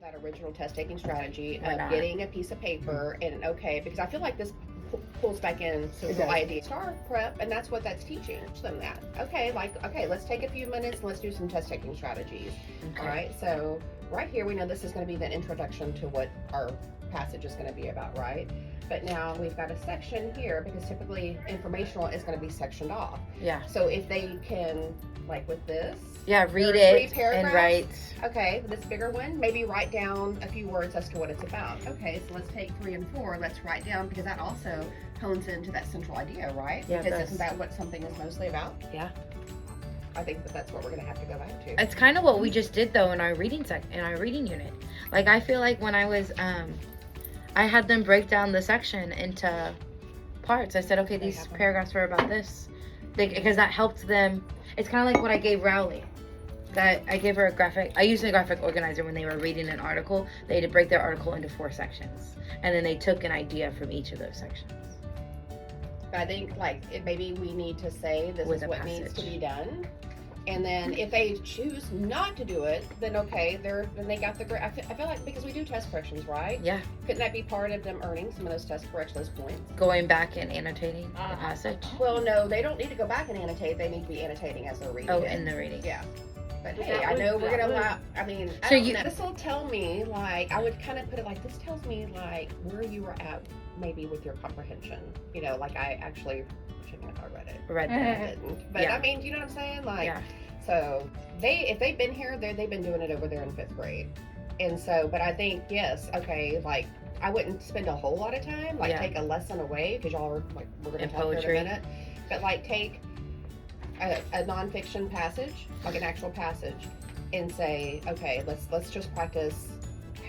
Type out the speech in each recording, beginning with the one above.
that original test taking strategy We're of not. getting a piece of paper and because I feel like this pulls back in some It real does. idea. Star prep, and that's what that's teaching. Teach them that. Okay, let's take a few minutes and let's do some test taking strategies. Okay. All right, so right here we know this is going to be the introduction to what our passage is going to be about, right? But now we've got a section here because typically informational is going to be sectioned off. Yeah. So if they can, like with this, Yeah, read there's 3 it and paragraphs. write. Okay, this bigger one, maybe write down a few words as to what it's about. Okay, so let's take 3 and 4. Let's write down, because that also hones into that central idea, right? Yeah, it because does. isn't that what something is mostly about? Yeah. I think that's what we're going to have to go back to. It's kind of what we just did though in our reading unit. Like I feel like when I was I had them break down the section into parts. I said, okay, They these have them. paragraphs are about this, because that helped them. It's kind of like what I gave Rowley. That I gave her a graphic. I used a graphic organizer when they were reading an article. They had to break their article into 4 sections, and then they took an idea from each of those sections. But I think maybe we need to say this With is a what needs to passage. be done. And then if they choose not to do it, then okay, then they got the grade. I feel like because we do test corrections, right? Yeah, Couldn't that be part of them earning some of those test corrections points? going back and annotating the passage. Well, no, they don't need to go back and annotate. They need to be annotating as they're reading Oh, it. in the reading. Yeah. But But hey, that I would- know we're that gonna would- allow. I mean, So this will tell me I would kind of put it like this tells me where you were at maybe with your comprehension. I actually shouldn't have read it. Read I that. didn't. But Yeah. I mean, do you know what I'm saying? Yeah. So if they've been here, they've been doing it over there in 5th grade. And so, but I think, yes, okay, I wouldn't spend a whole lot of time, Yeah. take a lesson away, because y'all are, we're going And to talk here poetry. in a minute. But take a nonfiction passage, an actual passage, and say, okay, let's just practice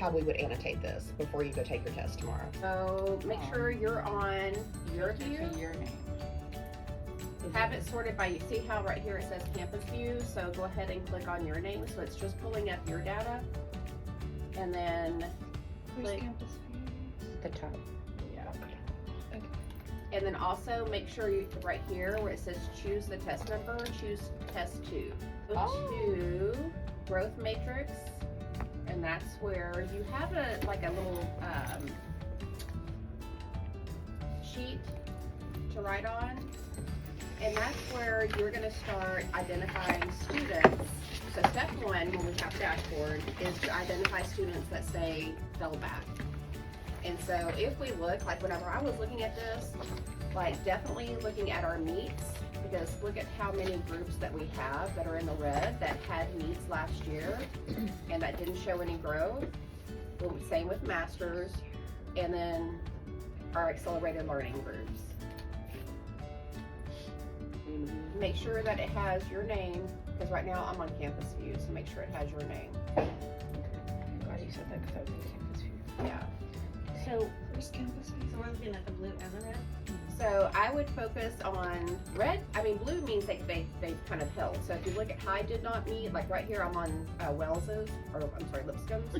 how we would annotate this before you go take your test tomorrow. So make sure you're on your view. Your name. Have it sorted by, you see how right here it says campus view, so go ahead and click on your name, so it's just pulling up your data. And then, Where's Click. campus view? The top. and then also make sure you, right here where it says choose the test number, choose test 2. Go to growth matrix, and that's where you have a little sheet to write on. And that's where you're going to start identifying students. So step 1, when we have the dashboard, is to identify students that say fell back. And so if we look, whenever I was looking at this, definitely looking at our meets, because look at how many groups that we have that are in the red that had meets last year and that didn't show any growth. Well, same with masters, and then our accelerated learning groups. Make sure that it has your name, because right now I'm on Campus View, so make sure it has your name. I'm glad you said that because I was in campus view. Yeah. So, Where's campus? So we're looking at the blue and the red? So I would focus on red. Blue means they've kind of held. So if you look at high did not meet, right here I'm on Wells's, or I'm sorry, Lipscomb's.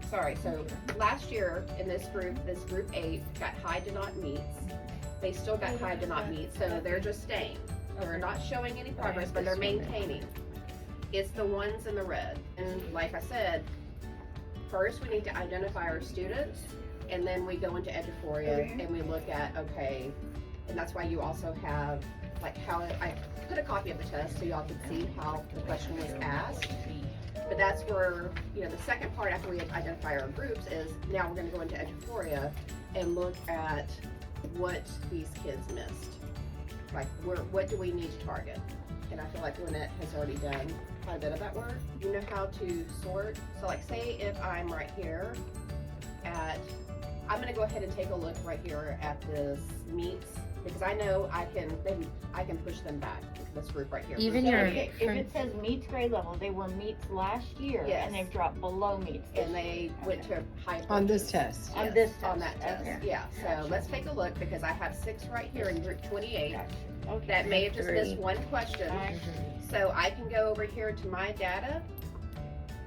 Sorry, so last year in this group 8 got high did not meets. They still got high did not meet, so they're just staying. They're not showing any progress, but they're maintaining. It's the ones in the red. And like I said, first we need to identify our students, and then we go into Eduphoria and we look at, okay, and that's why you also have how I put a copy of the test so y'all can see how the question was asked. But that's where, the second part after we identify our groups is now we're going to go into Eduphoria and look at what these kids missed. What do we need to target? And I feel like Lynette has already done quite a bit of that work. You know how to sort. So say if I'm right here I'm going to go ahead and take a look right here at this meets, because I know I can push them back, this group right here. Even group your- 38. if it says meets grade level, they were meets last year, Yes. and they've dropped below meets this And they went to high On this approaches. test. On Yes, this on test. that test. Okay. Yeah. So Gotcha. let's take a look, because I have 6 right here in group 28 Okay. that may have just missed 3. one question. Alright. So I can go over here to my data,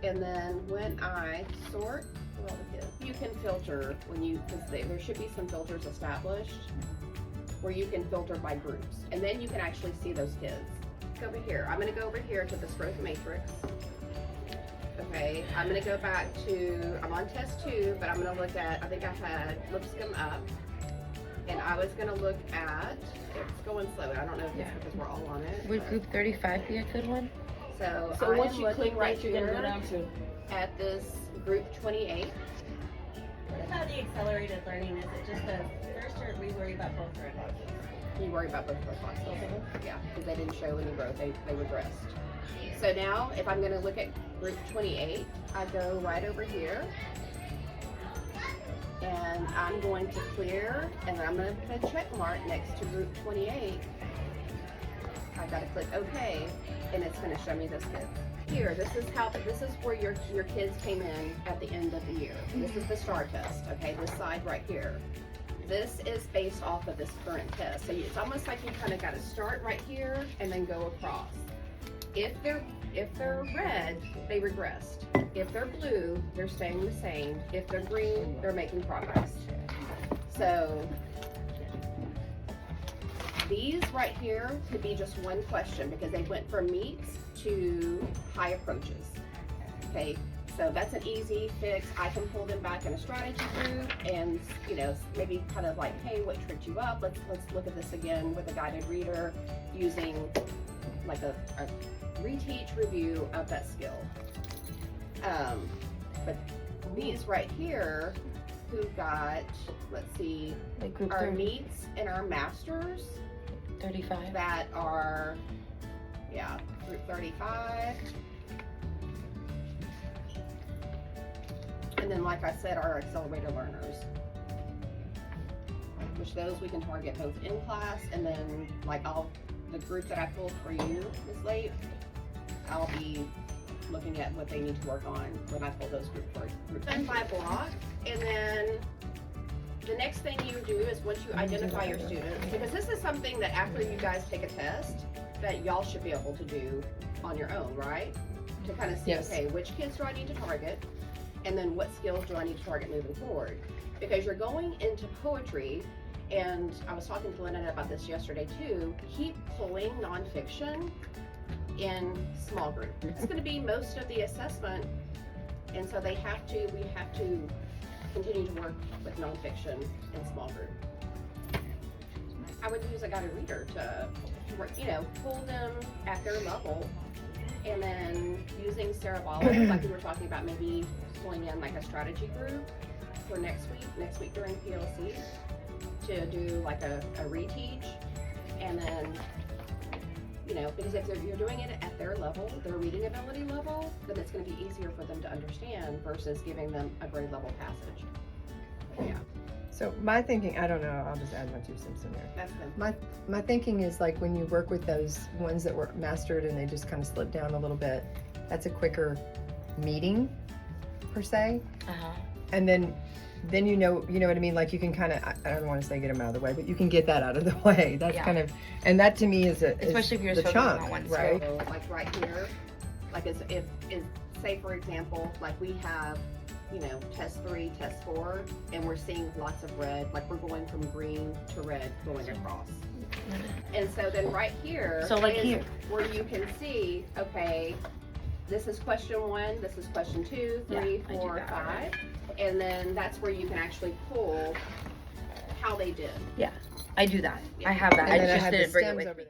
and then when I sort for all the kids, you can filter because there should be some filters established where you can filter by groups, and then you can actually see those kids. Go over here. I'm going to go over here to this growth matrix. Okay, I'm gonna go back to, I'm on test 2, but I'm gonna look at, I think I had Lipscomb up. And I was gonna look at, it's going slow, I don't know if it's Yeah. because we're all on it. Would but- group 35 be a good one? So So I once am you click looking right that, you're gonna go here down to. at this group 28. What about the accelerated learning? Is it just the first or we worry about both grade levels? You worry about both of those classes. Yeah, because they didn't show any growth, they regressed. So now, if I'm gonna look at group 28, I go right over here. And I'm going to clear, and then I'm gonna put a check mark next to group 28. I've gotta click OK, and it's gonna show me this kid. Here, this is where your kids came in at the end of the year. This is the STAR test, okay, this side right here. This is based off of this current test. So it's almost like you kind of got to start right here and then go across. If they're red, they regressed. If they're blue, they're staying the same. If they're green, they're making progress. So these right here could be just one question because they went from meets to high approaches. Okay, so that's an easy fix. I can pull them back in a strategy group and, you know, maybe kind of like, hey, what tripped you up? Let's look at this again with a guided reader using like a reteach review of that skill. But these right here, who got, let's see, Like group our 30, meets and our masters 35. that are, yeah, group 35. And then, like I said, our accelerator learners, which those we can target both in class and then like the group that I pulled for you, Ms. Late, I'll be looking at what they need to work on when I pull those group 5 block. And then the next thing you do is once you identify your students, because this is something that after you guys take a test, that y'all should be able to do on your own, right? To kind of see, Yes. okay, which kids do I need to target? And then what skills do I need to target moving forward? Because you're going into poetry, and I was talking to Lynette about this yesterday too, keep pulling nonfiction in small group. It's gonna be most of the assessment, and so we have to continue to work with nonfiction in small group. I would use a guided reader to, you know, pull them at their level, and then using Cerebolic, like we were talking about, maybe pulling in like a strategy group for next week during PLC, to do like a reteach, and then, you know, because if you're doing it at their level, their reading ability level, then it's going to be easier for them to understand versus giving them a grade level passage. Yeah, So my thinking, I don't know, I'll just add my 2 cents in there. that's them. My thinking is like when you work with those ones that were mastered and they just kind of slip down a little bit, that's a quicker meeting per se. Uh-huh. And then you know what I mean? Like you can kind of, I don't want to say get them out of the way, but you can get that out of the way. That's Yeah. kind of, and that to me is Especially if you're the focusing chunk, on one right? So like right here, like if say for example, like we have, you know, test 3, test 4, and we're seeing lots of red, like we're going from green to red going across. And so then right here, So, like is here. where you can see, okay, this is question 1, this is question 2, 3, Yeah, I do 4, that 5, already. and then that's where you can actually pull how they did. I do that. I have that. And I then I just have the didn't bring it stems with over me. there.